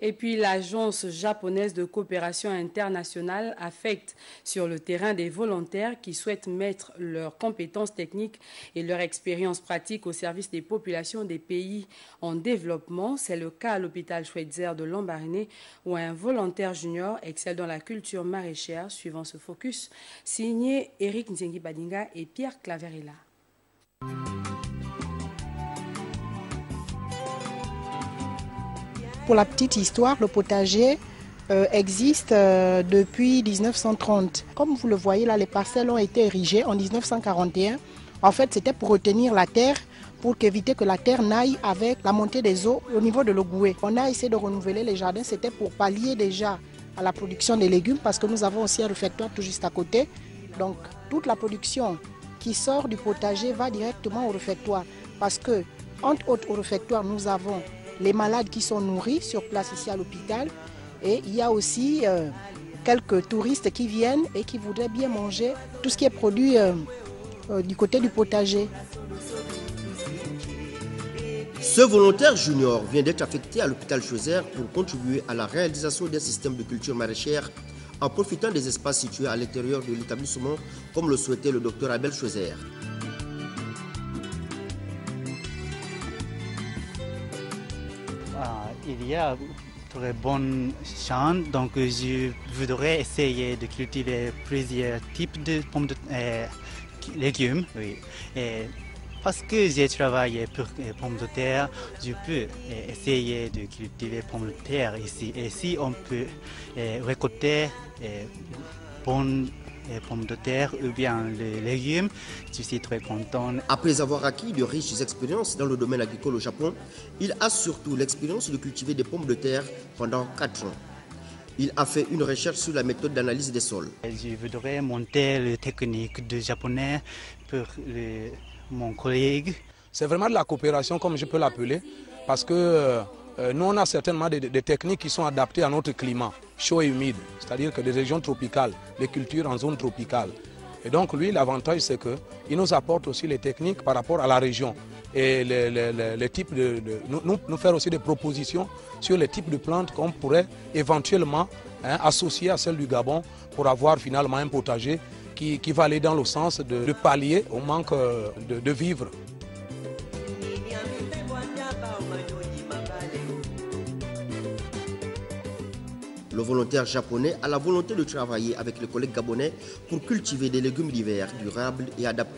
Et puis l'agence japonaise de coopération internationale affecte sur le terrain des volontaires qui souhaitent mettre leurs compétences techniques et leur expérience pratique au service des populations des pays en développement. C'est le cas à l'hôpital Schweitzer de Lambaréné où un volontaire junior excelle dans la culture maraîchère, suivant ce focus, signé Eric Nzengi Badinga et Pierre Claverella. Pour la petite histoire, le potager existe depuis 1930. Comme vous le voyez là, les parcelles ont été érigées en 1941. En fait, c'était pour retenir la terre, pour éviter que la terre n'aille avec la montée des eaux au niveau de l'Ogoué. On a essayé de renouveler les jardins, c'était pour pallier déjà à la production des légumes parce que nous avons aussi un réfectoire tout juste à côté. Donc, toute la production qui sort du potager va directement au réfectoire parce que, entre autres, au réfectoire, nous avons les malades qui sont nourris sur place ici à l'hôpital. Et il y a aussi quelques touristes qui viennent et qui voudraient bien manger tout ce qui est produit du côté du potager. Ce volontaire junior vient d'être affecté à l'hôpital Schweitzer pour contribuer à la réalisation d'un système de culture maraîchère en profitant des espaces situés à l'intérieur de l'établissement, comme le souhaitait le docteur Abel Schweitzer. Il y a très bonnes champs, donc je voudrais essayer de cultiver plusieurs types de pommes de légumes. Oui. Parce que j'ai travaillé pour pommes de terre, je peux essayer de cultiver pommes de terre ici. Et si on peut récolter bonnes pommes de terre ou bien les légumes, je suis très content. Après avoir acquis de riches expériences dans le domaine agricole au Japon, il a surtout l'expérience de cultiver des pommes de terre pendant 4 ans. Il a fait une recherche sur la méthode d'analyse des sols. Je voudrais monter les techniques de japonais pour mon collègue. C'est vraiment de la coopération, comme je peux l'appeler, parce que nous, on a certainement des techniques qui sont adaptées à notre climat, chaud et humide, c'est-à-dire que des régions tropicales, les cultures en zone tropicale. Et donc, lui, l'avantage, c'est qu'il nous apporte aussi les techniques par rapport à la région et les types nous faire aussi des propositions sur les types de plantes qu'on pourrait éventuellement associer à celles du Gabon pour avoir finalement un potager qui va aller dans le sens de pallier au manque de vivres. Le volontaire japonais a la volonté de travailler avec les collègues gabonais pour cultiver des légumes d'hiver durables et adaptés